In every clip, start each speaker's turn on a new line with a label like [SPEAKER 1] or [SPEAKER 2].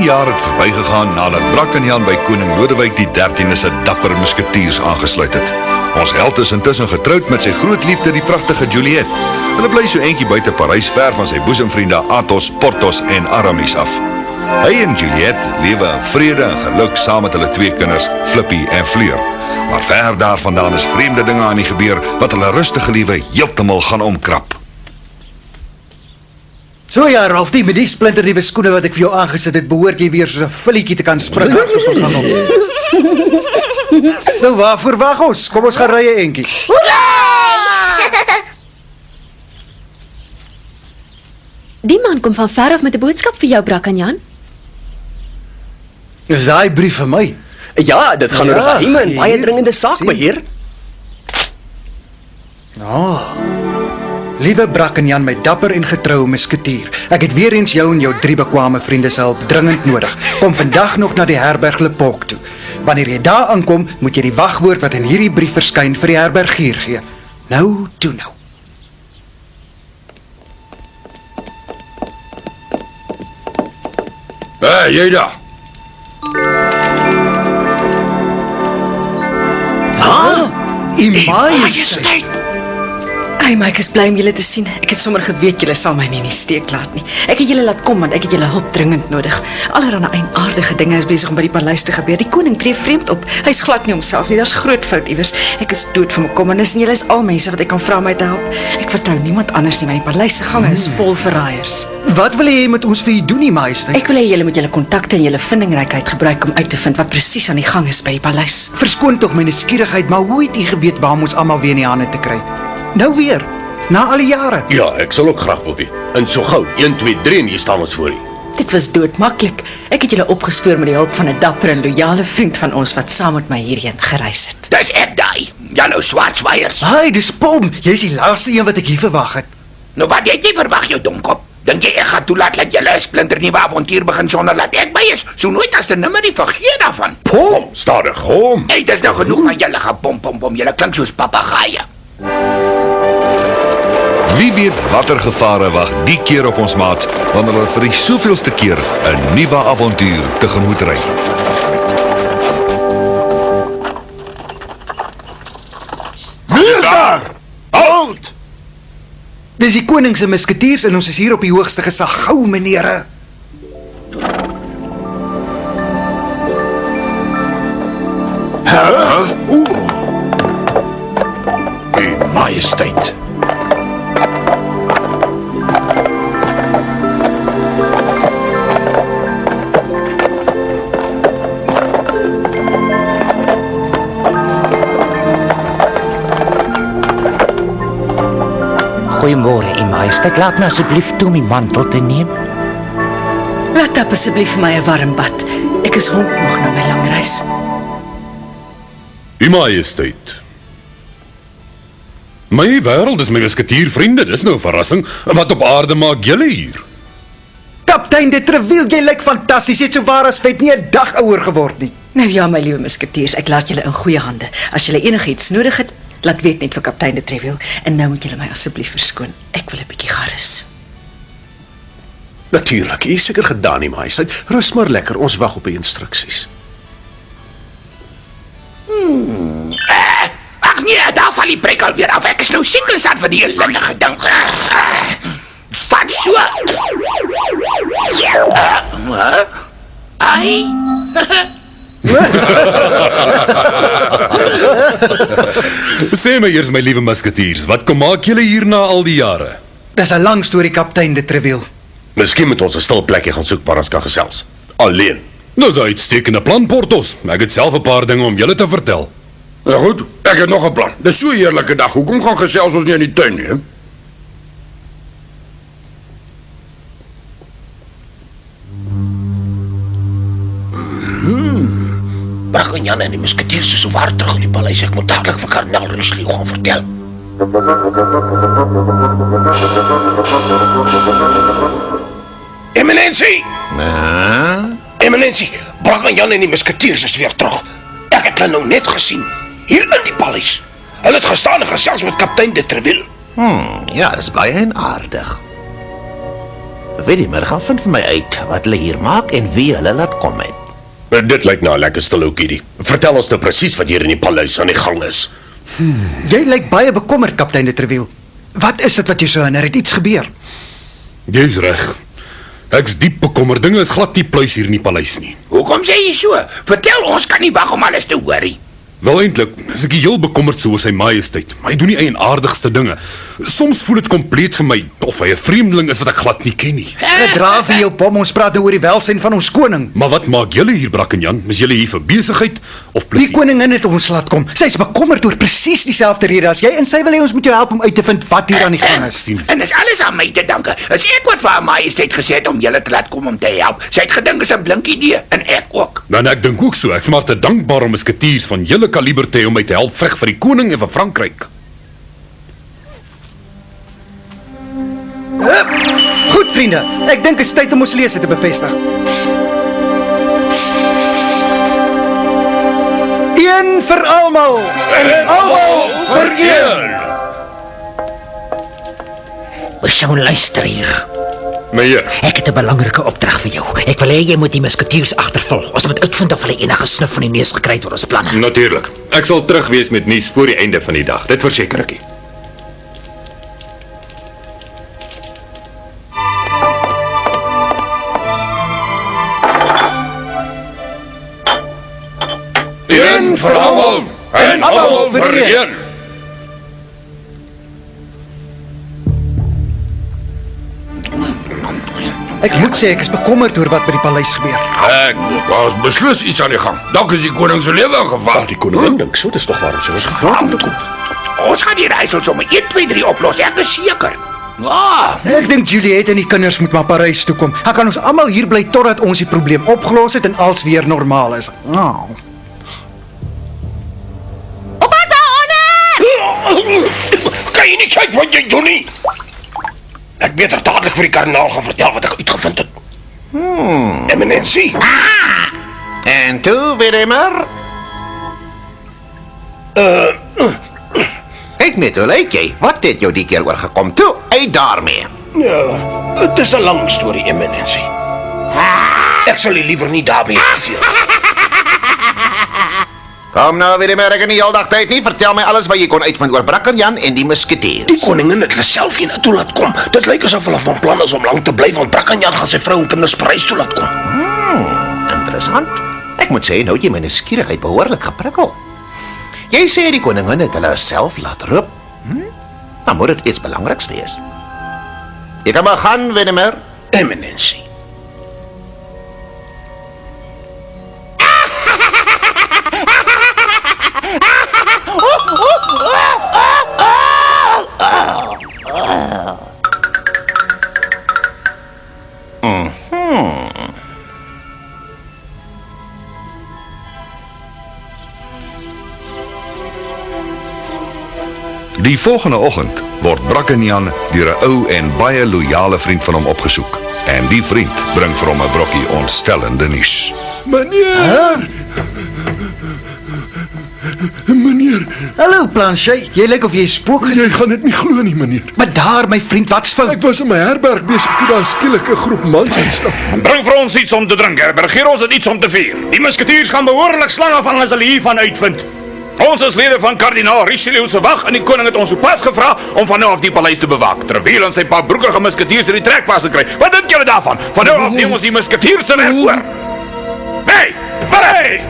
[SPEAKER 1] Jaar het verbygegaan nadat Brakkenjan by koning Lodewijk die 13de se dapper musketiers aangesluit het. Ons held is intussen getroud met sy groot liefde, die pragtige Juliet. Hulle bly so eentjie buite Parys, ver van sy boesemvriende Athos, Porthos en Aramis af. Hy en Juliet lewe in vrede en geluk saam met hulle 2 kinders, Flippie en Fleur. Maar ver daarvandaan is vreemde dinge aan die gebeur wat hulle rustige lewe heeltemal gaan omkrap.
[SPEAKER 2] So ja, Ralf, met die splinternuwe skoene wat ek vir jou aangesit het, behoort jy weer soos 'n filletjie te kan spring agter op gaan om. Nou waarvoor wag ons? Kom ons gaan ry 'n entjie.
[SPEAKER 3] Die man kom van ver af met 'n boodskap vir jou, Brakkenjan.
[SPEAKER 2] Is daai brief vir my?
[SPEAKER 4] Ja, dit gaan oor 'n geheime en baie dringende saak, meneer.
[SPEAKER 2] Liewe Brakkenjan, my dapper en getroue musketier. Ek het weer eens jou en jou 3 bekwame vriende se hulp dringend nodig. Kom vandag nog na die herberg Le Poc toe. Wanneer jy daar aankom, moet jy die wagwoord wat in hierdie brief verskyn vir die herbergier gee. Nou, toe nou.
[SPEAKER 5] Hey, jy daar.
[SPEAKER 2] Majesteit.
[SPEAKER 6] Ai, maar ek is bly om julle te sien. Ek het sommer geweet julle sal my nie in die steek laat nie. Ek het julle laat kom want ek het julle hulp dringend nodig. Allerhande eienaardige dinge is besig om by die paleis te gebeur. Die koning tree vreemd op. Hy's glad nie homself nie. Daar's groot fout iewers. Ek is dood van bekommernis en julle is al mense wat ek kan vra om my te help. Ek vertrou niemand anders nie, maar die paleis se gange is vol verraaiers.
[SPEAKER 2] Wat wil jy met ons vir u doen, nie, Majesteit?
[SPEAKER 6] Ek wil hê julle moet julle kontakte en julle vindingrykheid gebruik om uit te vind wat presies aan die gang is by die paleis.
[SPEAKER 2] Verskoon tog my nuuskierigheid, maar hoe het u geweet waar ons almal weer in die hande te kry? Nou weer, na al die jare.
[SPEAKER 5] Ja, ek sal ook graag wil weet. En so gou, 1, 2, 3 en hier staan ons voor u.
[SPEAKER 6] Dit was doodmaklik. Ek het julle opgespoor met die hulp van 'n dapper en loyale vriend van ons wat saam met my hierheen gereis het.
[SPEAKER 7] Dis ek daai. Jalou Swartsweiers.
[SPEAKER 2] Haai, dis Pom. Jy's die laaste een wat ek hier verwag het.
[SPEAKER 7] Nou wat het jy verwag, jou domkop? Dink jy ek gaan toelaat dat julle 'n splinternuwe avontuur begin sonder dat ek by is? So nooit as 'n nummer nie vergeet daarvan.
[SPEAKER 5] Pom, stadig, hom.
[SPEAKER 7] Hey, dis nou genoeg van julle gepom. Julle klink soos papegaaie.
[SPEAKER 1] Wie weet watter gevare wag die keer op ons maat wanneer hulle vir die soveelste keer 'n nuwe avontuur tegemoet ry.
[SPEAKER 5] Wie is daar? Halt!
[SPEAKER 2] Dis die koning se musketiers en ons is hier op die hoogste gesag. Gou, menere.
[SPEAKER 5] U Majesteit.
[SPEAKER 8] Goeiemôre, U Majesteit. Laat my asseblief toe om die mantel te neem.
[SPEAKER 6] Laat tap asseblief vir my 'n warm bad. Ek is honkmoeg na my lang reis.
[SPEAKER 5] U Majesteit. My wêreld is my musketiervriende, dis nou 'n verrassing. Wat op aarde maak julle hier?
[SPEAKER 2] Kaptein de Treville, jy lyk fantasties. Jy het so waar as vet nie 'n dag ouer geword nie.
[SPEAKER 6] Nou ja, my liewe musketiers, ek laat julle in goeie hande. As julle enigiets nodig het, laat weet net vir kaptein de Treville. En nou moet julle my asseblief verskoon. Ek wil 'n bietjie gerus.
[SPEAKER 9] Natuurlik, U is seker gedaan, U Majesteit. Rus maar lekker, ons wag op die instruksies.
[SPEAKER 7] Ag nee, daar val die prik alweer af. Ek is nou seker sat vir die ellendige ding. Wat so? Ai.
[SPEAKER 5] Sê my eers, my liewe musketiers, wat kom maak julle hier na al die jare?
[SPEAKER 2] Dis 'n lang storie, kaptein de Treville.
[SPEAKER 5] Miskien moet ons 'n stil plekkie gaan soek waar ons kan gesels. Alleen. Dis 'n uitstekende plan, Portos. Ek het self 'n paar dinge om julle te vertel.
[SPEAKER 10] Nou goed, ek het nog 'n plan. Dis so 'n heerlike dag. Hoekom gaan gesels ons nie in die tuin nie? He?
[SPEAKER 7] Brakkenjan en die musketiers is so waar terug in die paleis. Ek moet dadelik vir kardinaal Richelieu gaan vertel. Eminensie! Eminensie, Brakkenjan en die musketiers is weer terug. Ek het hulle nou net gesien, hier in die paleis. Hulle het gestaan en gesels met kaptein de Treville.
[SPEAKER 11] Ja, dis baie en aardig. Weet jy, maar gaan vind vir my uit wat hulle hier maak en wie hulle laat kom het.
[SPEAKER 5] Dit lyk nou 'n lekker stil ouetjie. Vertel ons nou presies wat hier in die paleis aan die gang is.
[SPEAKER 2] Jy lyk baie bekommerd, kaptein de Treville. Wat is dit wat jou so herinner? Het iets gebeur?
[SPEAKER 5] Jy's reg. Ek's diep bekommerd. Dinge is glad nie pluis hier in die paleis nie.
[SPEAKER 7] Hoekom sê jy so? Vertel, ons kan nie wag om alles te hoor nie.
[SPEAKER 5] Wel eintlik, is ek heel bekommerd so oor sy majesteit. Maar hy doen die eienaardigste dinge. Soms voel dit kompleet vir my of hy 'n vreemdeling is wat ek glad nie ken nie.
[SPEAKER 2] Gedra vir jou pom, ons praat nou oor die welsyn van ons koning.
[SPEAKER 5] Maar wat maak julle hier, Brakkenjan? Is julle hier vir besigheid of plesier?
[SPEAKER 2] Die koningin het ons laat kom. Sy is bekommerd oor presies dieselfde rede as jy en sy wil hê ons moet jou help om uit te vind wat hier aan die gang is.
[SPEAKER 7] En is alles aan my te danke. Is ek wat vir haar majesteit gesê het om julle te laat kom om te help. Sy het gedink is 'n blink idee en ek ook.
[SPEAKER 5] Nou, ek dink ook so. Ek's maar te dankbaar om musketiers van julle kaliber te hê om my te help veg vir die koning en vir Frankryk.
[SPEAKER 2] Goed vriende, ek dink dit is tyd om ons lese te bevestig. Een vir almal en almal vir een.
[SPEAKER 8] Ons sou luister hier.
[SPEAKER 5] Meneer,
[SPEAKER 8] Ek het 'n belangrike opdrag vir jou. Ek wil hê jy moet die musketiers agtervolg. Ons moet uitvind of hulle enige snuf van die neus gekry het oor ons planne.
[SPEAKER 12] Natuurlik. Ek sal terug wees met nuus voor die einde van die dag. Dit verseker ek.
[SPEAKER 10] Een vir almal en almal vir een.
[SPEAKER 2] Ek moet sê ek is bekommerd oor wat by die paleis gebeur.
[SPEAKER 10] Daar's beslis iets aan die gang. Dalk is die koning se lewe in gevaar.
[SPEAKER 9] Die koningin dink so, dis tog waarom sy ons gevra het om te kom.
[SPEAKER 7] Ons gaan die reisel sommer 1 2 3 oplos. Ek is seker.
[SPEAKER 2] Ek dink Juliet en die kinders moet maar Parys toe kom. Dan kan ons almal hier bly totdat ons die probleem opgelos het en alles weer normaal is.
[SPEAKER 3] Oppas daaronder!
[SPEAKER 7] Kan jy nie kyk wat jy doen nie? Ek beter dadelik vir die kardinaal gaan vertel wat ek uitgevind het. Eminensie.
[SPEAKER 11] En toe, Willemar? Kyk net, hoe lyk jy? Wat het jou die keer oorgekom? Toe, uit daarmee.
[SPEAKER 7] Ja, dit is 'n lang storie, Eminensie. Ek sal u liewer nie daarmee gesien.
[SPEAKER 11] Kom nou, Willemar, ek het nie heeldag tyd nie. Vertel my alles wat jy kon uitvind oor Brakkenjan en die musketiers.
[SPEAKER 7] Die koningin het hulle self hier na toe laat kom. Dit lyk asof hulle van plan is om lank te bly, want Brakkenjan gaan sy vrou en kinders Parys toe laat kom.
[SPEAKER 11] Interessant. Ek moet sê, nou het jy my nuuskierigheid behoorlik geprikkel. Jy sê die koningin het hulle self laat roep. Dan moet dit iets belangriks wees. Jy kan maar gaan, Willemar.
[SPEAKER 7] Eminensie.
[SPEAKER 1] Die volgende oggend word Brackenjan deur 'n ou en baie loyale vriend van hom opgesoek. En die vriend bring vir hom 'n brokkie ontstellende nuus.
[SPEAKER 10] Meneer! Meneer,
[SPEAKER 2] Hallo Planchet, jy lyk of jy spook gesien.
[SPEAKER 10] jy gaan dit nie glo nie, meneer.
[SPEAKER 2] Maar daar my vriend, wat's fout?
[SPEAKER 10] Ek was in my herberg besig toe daar skielik 'n groep mans instap.
[SPEAKER 7] Bring vir ons iets om te drink, Herberg. Gee ons iets om te vier. Die musketiers gaan behoorlik slange van as hulle hiervan uitvind. Ons is lede van kardinaal Richelieu se wag en die koning het ons sopas gevra om van nou af die paleis te bewaak. Terwyl ons sy paar broekige musketiers in die trekpas gekry. Wat dink julle daarvan? Van nou af neem ons die musketiers se werk oor. Hey, hey!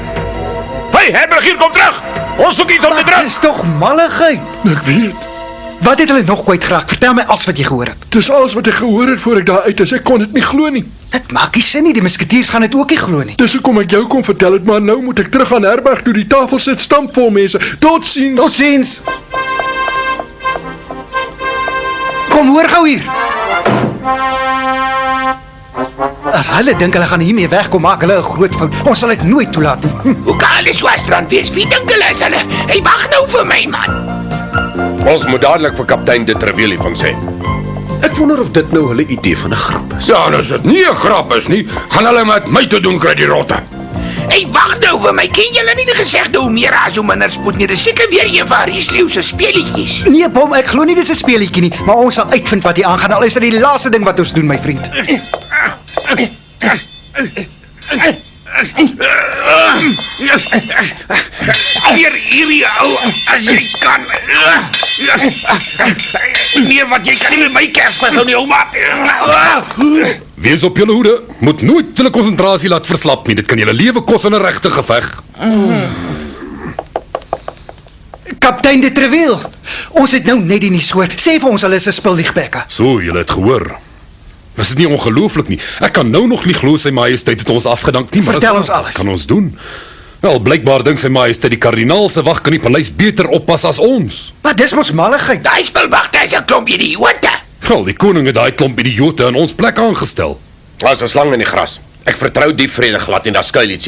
[SPEAKER 7] Hey, Herberg, hier kom terug. Ons soek iets om te drink.
[SPEAKER 2] Dis tog malligheid.
[SPEAKER 10] Ek weet.
[SPEAKER 2] Wat het hulle nog kwyt geraak? Vertel my alles wat jy gehoor het.
[SPEAKER 10] Dis alles wat ek gehoor het voor ek daar uit is. Ek kon dit nie glo nie.
[SPEAKER 2] Dit maak nie sin nie, die musketiers gaan dit ook nie glo nie.
[SPEAKER 10] Dis hoekom ek jou kom vertel het, maar nou moet ek terug aan herberg toe. Die tafel sit stampvol mense. Totsiens.
[SPEAKER 2] Totsiens. Kom hoor gou hier. As hulle dink hulle gaan hiermee wegkom, maak hulle 'n groot fout. Ons sal dit nooit toelaat nie.
[SPEAKER 7] Hoe kan hulle so astrand wees? Wie dink hulle is hulle? Hey, wag nou vir my, man.
[SPEAKER 9] Ons moet dadelik vir kaptein de Treville van sê. Ek wonder of dit nou hulle idee van 'n grap is.
[SPEAKER 10] Ja, as dit nie 'n grap is nie, gaan hulle met my te doen kry die rotte.
[SPEAKER 7] Hey, wag nou vir my. Ken julle nie die gesegde hoe meer as hoe minder spoed nie? Dis seker weer een van Richelieu se speletjies.
[SPEAKER 2] Nee, Bom, ek glo nie dis 'n speletjie nie, maar ons sal uitvind wat hier aangaan. Al is dit die laaste ding wat ons doen, my vriend.
[SPEAKER 7] Hierdie ou, as jy kan. Nee, wat jy kan nie met my Kersfees nou nie, ou maat.
[SPEAKER 5] Wees op julle hoede. Moet nooit julle konsentrasie laat verslap nie. Dit kan julle lewe kos in 'n regte geveg.
[SPEAKER 2] Kaptein de Treville, ons het nou net die nuus gehoor. Sê vir ons hulle is 'n spilliegbekke.
[SPEAKER 5] So, julle het gehoor. Is dit nie ongelooflik nie? Ek kan nou nog nie glo sy majesteit het ons afgedank nie.
[SPEAKER 2] Vertel ons alles.
[SPEAKER 5] Kan ons doen? Wel, blykbaar dink sy majesteit die kardinaal se wag kan die paleis beter oppas as ons.
[SPEAKER 2] Maar dis mos malligheid.
[SPEAKER 7] Daai spilwagte is 'n klomp idiote.
[SPEAKER 5] Wel, die koning het daai klomp idiote in ons plek aangestel.
[SPEAKER 9] As 'n slang in die gras. Ek vertrou die vrede glad en daar skuil iets